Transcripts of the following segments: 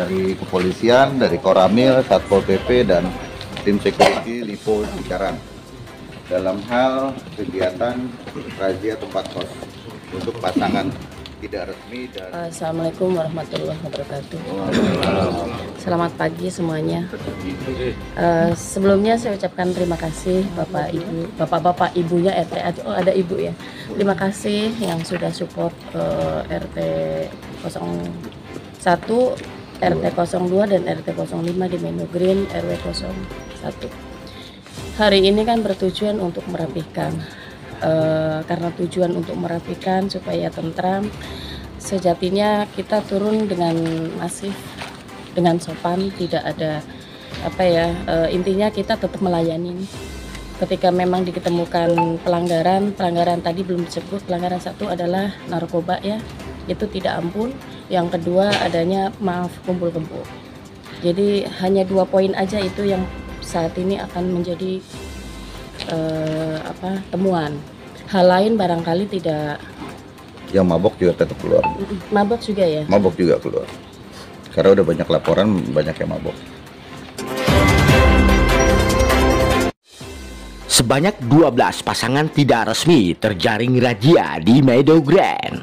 dari kepolisian, dari Koramil, Satpol PP, dan tim security Lipo Cikarang dalam hal kegiatan razia tempat kos untuk pasangan tidak resmi dan Assalamualaikum warahmatullahi wabarakatuh. Selamat pagi semuanya. Sebelumnya saya ucapkan terima kasih bapak ibunya RT. Oh, ada ibu ya. Terima kasih yang sudah support RT 01, RT 02 dan RT 05 di Menu Green RW 01. Hari ini kan bertujuan untuk merapikan. Karena tujuan untuk merapikan supaya tentram, sejatinya kita turun dengan masif, dengan sopan, tidak ada intinya kita tetap melayani. Ketika memang ditemukan pelanggaran tadi belum disebut, pelanggaran satu adalah narkoba ya, itu tidak ampun. Yang kedua adanya maaf kumpul kebo. Jadi hanya 2 poin aja itu yang saat ini akan menjadi temuan. Hal lain barangkali tidak. yang mabok juga tetap keluar. Mabok juga ya? Mabok juga keluar. Karena udah banyak laporan, banyak yang mabok. Sebanyak 12 pasangan tidak resmi terjaring razia di Meadow Grand.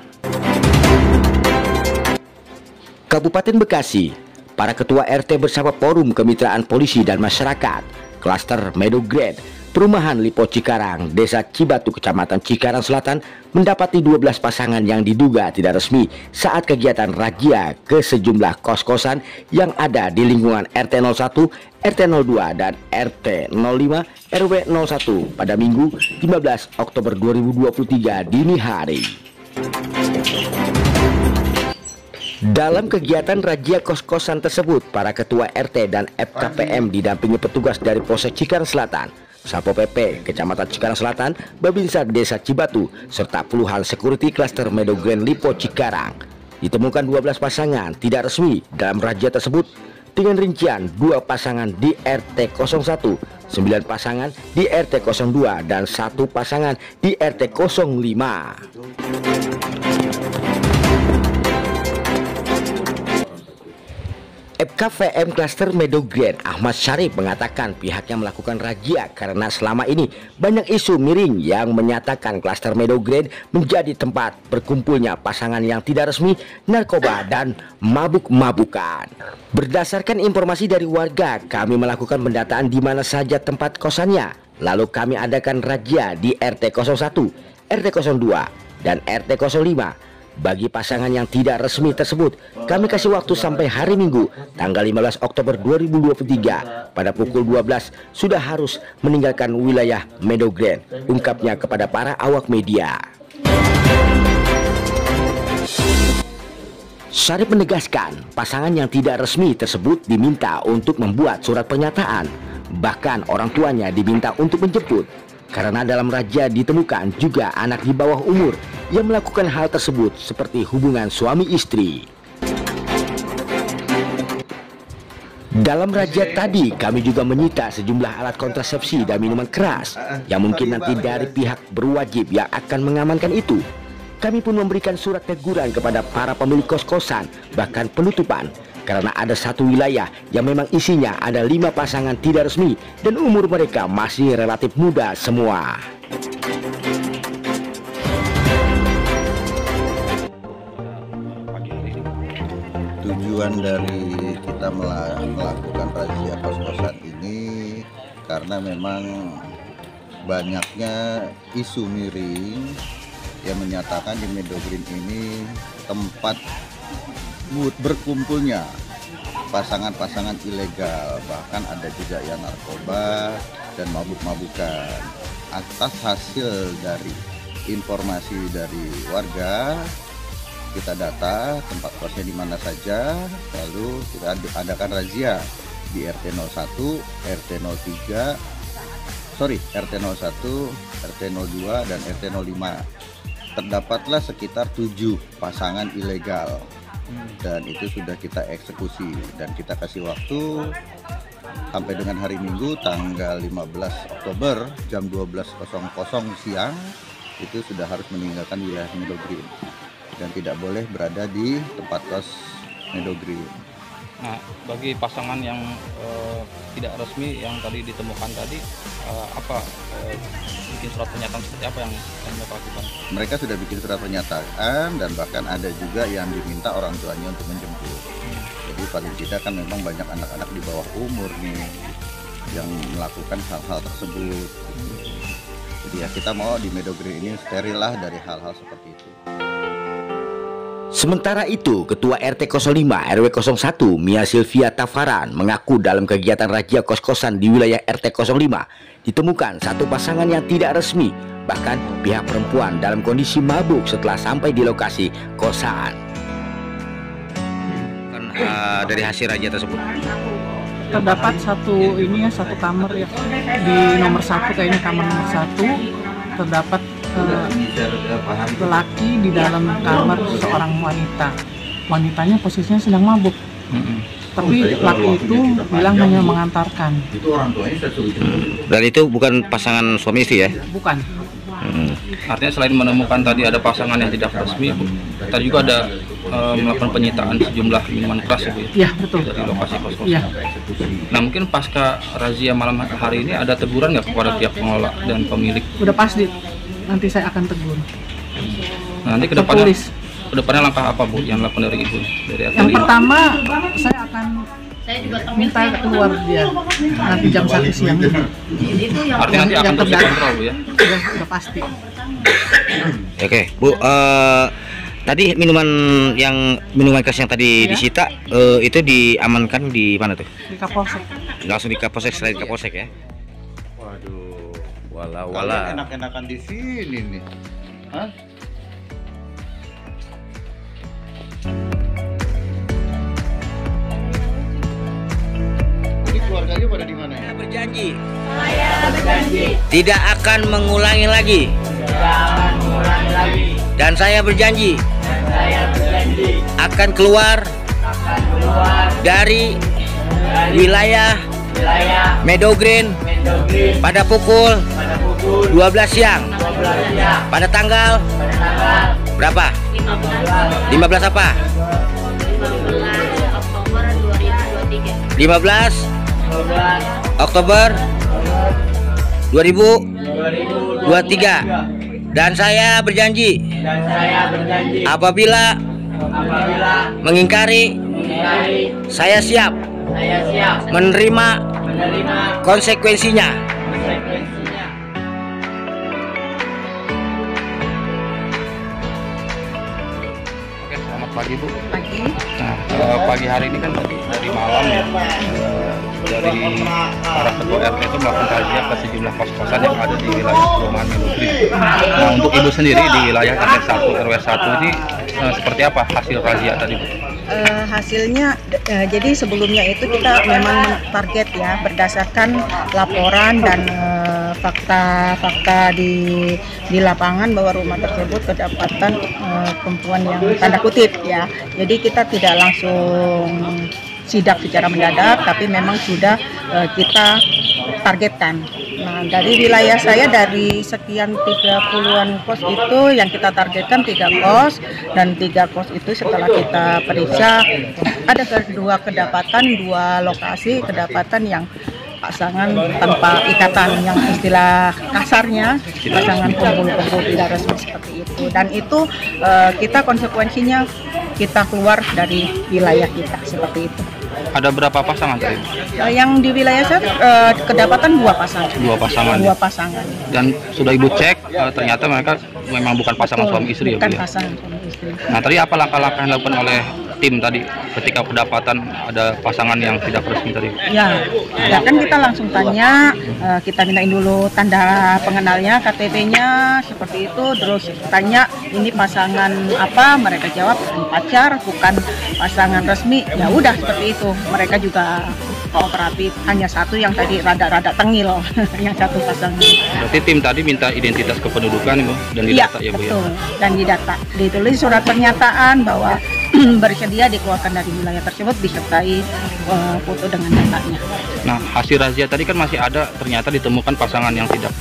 Kabupaten Bekasi, para ketua RT bersama Forum Kemitraan Polisi dan Masyarakat, Klaster Meadow Grand, Perumahan Lipo Cikarang, Desa Cibatu, Kecamatan Cikarang Selatan, mendapati 12 pasangan yang diduga tidak resmi saat kegiatan razia ke sejumlah kos-kosan yang ada di lingkungan RT 01, RT 02, dan RT 05, RW 01 pada Minggu 15 Oktober 2023 dini hari. Dalam kegiatan razia kos-kosan tersebut, para ketua RT dan FKPM didampingi petugas dari Polsek Cikarang Selatan, Satpol PP Kecamatan Cikarang Selatan, Babinsa Desa Cibatu, serta puluhan security Klaster Meadow Grand Lipo Cikarang. Ditemukan 12 pasangan tidak resmi dalam razia tersebut dengan rincian 2 pasangan di RT 01, 9 pasangan di RT 02, dan 1 pasangan di RT 05. FKPM Klaster Meadow Grand Ahmad Syarif mengatakan pihaknya melakukan razia karena selama ini banyak isu miring yang menyatakan Klaster Meadow Grand menjadi tempat berkumpulnya pasangan yang tidak resmi, narkoba, dan mabuk-mabukan. Berdasarkan informasi dari warga, kami melakukan pendataan di mana saja tempat kosannya. Lalu kami adakan razia di RT 01, RT 02, dan RT 05. Bagi pasangan yang tidak resmi tersebut, kami kasih waktu sampai hari Minggu, tanggal 15 Oktober 2023, pada pukul 12 sudah harus meninggalkan wilayah Meadow Grand, ungkapnya kepada para awak media. Syarif menegaskan, pasangan yang tidak resmi tersebut diminta untuk membuat surat pernyataan, bahkan orang tuanya diminta untuk menjemput. Karena dalam razia ditemukan juga anak di bawah umur yang melakukan hal tersebut seperti hubungan suami istri. Dalam razia tadi kami juga menyita sejumlah alat kontrasepsi dan minuman keras yang mungkin nanti dari pihak berwajib yang akan mengamankan itu. Kami pun memberikan surat teguran kepada para pemilik kos-kosan, bahkan penutupan, karena ada satu wilayah yang memang isinya ada 5 pasangan tidak resmi dan umur mereka masih relatif muda semua. Tujuan dari kita melakukan razia kos-kosan ini karena memang banyaknya isu miring yang menyatakan di Meadow Green ini tempat berkumpulnya pasangan-pasangan ilegal, bahkan ada juga yang narkoba dan mabuk-mabukan. Atas hasil dari informasi dari warga, kita data tempat kosnya di mana saja, lalu kita adakan razia di RT 01, RT 03, RT 01, RT 02, dan RT 05. Terdapatlah sekitar 7 pasangan ilegal. Dan itu sudah kita eksekusi dan kita kasih waktu sampai dengan hari Minggu tanggal 15 Oktober jam 12.00 siang itu sudah harus meninggalkan wilayah Meadow Green dan tidak boleh berada di tempat kos Meadow Green. Nah, bagi pasangan yang tidak resmi yang tadi ditemukan tadi, bikin surat pernyataan seperti apa yang mereka lakukan? Mereka sudah bikin surat pernyataan dan bahkan ada juga yang diminta orang tuanya untuk menjemput. Jadi paling tidak kan memang banyak anak-anak di bawah umur nih yang melakukan hal-hal tersebut. Jadi ya kita mau di Meadow Green ini steril lah dari hal-hal seperti itu. Sementara itu, Ketua RT 05 RW 01 Mia Silvia Tafaran mengaku dalam kegiatan razia kos-kosan di wilayah RT 05 ditemukan satu pasangan yang tidak resmi, bahkan pihak perempuan dalam kondisi mabuk setelah sampai di lokasi kosan. Dari hasil razia tersebut terdapat satu kamar ya di nomor 1, kayaknya kamar nomor 1 terdapat lelaki di dalam kamar seorang wanita. Wanitanya posisinya sedang mabuk. Tapi laki itu bilang hanya mengantarkan. dan itu bukan pasangan suami istri ya? Bukan. Artinya selain menemukan tadi ada pasangan yang tidak resmi, tadi juga ada melakukan penyitaan sejumlah minuman keras ya Bu? Iya, betul. Dari lokasi kos-kosan. Iya. Nah, mungkin pasca razia malam hari ini ada teguran nggak kepada pihak pengelola dan pemilik? Udah pasti. Nanti saya akan tegur. Nah, nanti kedepannya langkah apa Bu yang dilakukan dari Ibu? Dari RT Yang 5? pertama, saya akan minta keluar dia nanti jam 1 siang. Artinya nanti akan terus dikontrol Bu ya? Udah pasti. Oke, Bu, tadi minuman keras yang tadi disita itu diamankan di mana tuh? Di Kapolsek. Langsung di Kapolsek, selain Kapolsek ya? Waduh, wala. Kalian enak-enakan di sini nih. Hah? Jadi keluarganya pada di mana ya? Saya berjanji tidak akan mengulangi lagi. Dan saya berjanji akan keluar dari wilayah Meadow Green pada pukul 12 siang pada tanggal berapa? 15 apa? 15 Oktober 2023. Dan saya berjanji apabila mengingkari, saya siap menerima konsekuensinya. Oke, selamat pagi Bu. Pagi. Nah, pagi hari ini kan tadi dari malam ya, dari para ketua RT itu melakukan razia ke sejumlah kos-kosan yang ada di wilayah perumahan Meadow Green. Nah, untuk Ibu sendiri di wilayah RT 1 RW 1 ini seperti apa hasil razia tadi Bu? Hasilnya jadi sebelumnya itu kita memang target ya berdasarkan laporan dan fakta-fakta di lapangan bahwa rumah tersebut kedapatan perempuan yang tanda kutip ya. Jadi kita tidak langsung sidak secara mendadak, tapi memang sudah kita targetkan. Nah, dari wilayah saya dari sekian 30-an kos itu yang kita targetkan 3 kos, dan 3 kos itu setelah kita periksa ada kedapatan 2 lokasi kedapatan yang pasangan tanpa ikatan, yang istilah kasarnya pasangan kumpul-kumpul tidak resmi seperti itu. Dan itu kita konsekuensinya kita keluar dari wilayah kita seperti itu. Ada berapa pasangan tadi? Yang di wilayah saya kedapatan 2 pasangan. 2 pasangan. 2 pasangan. Dan sudah Ibu cek ternyata mereka memang bukan pasangan suami istri ya Bu? Bukan Ya? pasangan suami istri. Nah, tadi apa langkah-langkah yang dilakukan oleh tim tadi ketika kedapatan ada pasangan yang tidak resmi tadi? Ya kan kita langsung tanya, kita mintain dulu tanda pengenalnya, KTP-nya seperti itu, terus tanya ini pasangan apa, mereka jawab pacar, bukan pasangan resmi. Ya udah seperti itu, mereka juga kooperatif. Hanya satu yang tadi rada-rada tengil, yang satu pasangan. Berarti tim tadi minta identitas kependudukan Bu dan didata ya Bu ya? Betul, dan didata. Ditulis surat pernyataan bahwa bersedia dikeluarkan dari wilayah tersebut disertai foto dengan datanya. Nah, hasil razia tadi kan masih ada ternyata ditemukan pasangan yang tidak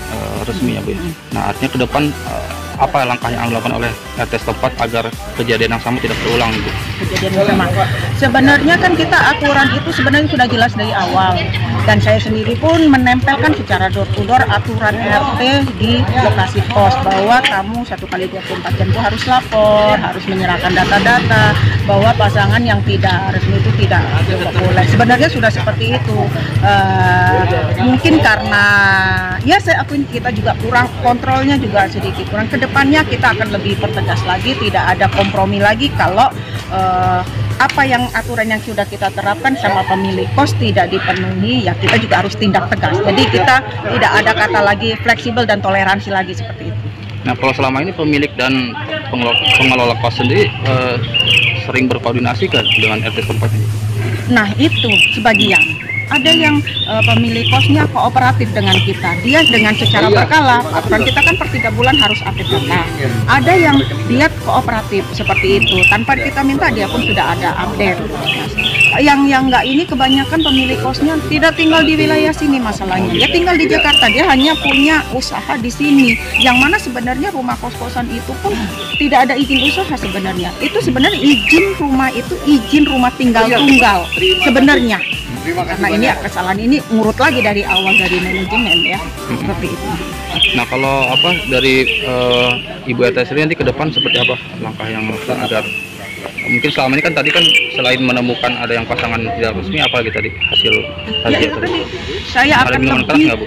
resmi ya Bu ya? Nah, artinya ke depan apa langkah yang dilakukan oleh RT setempat agar kejadian yang sama tidak terulang gitu? Kejadian yang sama. Sebenarnya kan kita aturan itu sebenarnya sudah jelas dari awal, dan saya sendiri pun menempelkan secara door to door aturan RT di lokasi pos bahwa kamu 1x24 jam itu harus lapor, harus menyerahkan data-data, bahwa pasangan yang tidak resmi itu tidak boleh. Sebenarnya sudah seperti itu. Mungkin karena ya saya akuin kita juga kurang, kontrolnya juga sedikit kurang. Kedepannya kita akan lebih pertegas lagi, tidak ada kompromi lagi kalau apa yang aturan yang sudah kita terapkan sama pemilik kos tidak dipenuhi, ya kita juga harus tindak tegas. Jadi kita tidak ada kata lagi fleksibel dan toleransi lagi seperti itu. Nah, kalau selama ini pemilik dan pengelola kos sendiri sering berkoordinasi kan dengan RT setempat ini? Nah itu sebagian. Ada yang pemilik kosnya kooperatif dengan kita, dia dengan secara berkala, aturan kita kan per 3 bulan harus update data. Ada yang dia kooperatif seperti itu, tanpa kita minta dia pun sudah ada update. Yang enggak ini kebanyakan pemilik kosnya tidak tinggal di wilayah sini masalahnya, dia tinggal di Jakarta, dia hanya punya usaha di sini, yang mana sebenarnya rumah kos-kosan itu pun tidak ada izin usaha sebenarnya. Itu sebenarnya izin rumah itu izin rumah tinggal tunggal sebenarnya. Karena ini kesalahan ini ngurut lagi dari awal dari manajemen ya, seperti itu. Nah, kalau apa dari Ibu RT sendiri nanti ke depan seperti apa langkah yang agar mungkin selama ini kan tadi kan selain menemukan ada yang pasangan tidak resmi, apalagi tadi hasil Ya, itu tadi saya ada akan minuman keras lebih. nggak, Bu?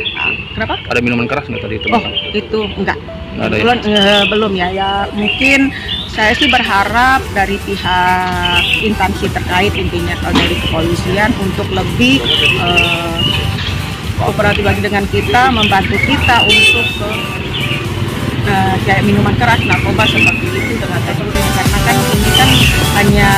Kenapa? Ada minuman keras nggak tadi itu? Oh itu enggak. Nggak ada ya? Belum ya. Ya mungkin saya sih berharap dari pihak instansi terkait, intinya kalau dari kepolisian untuk lebih kooperatif lagi dengan kita, membantu kita untuk kayak minuman keras, narkoba seperti itu dengan teknologi, karena kan ini kan hanya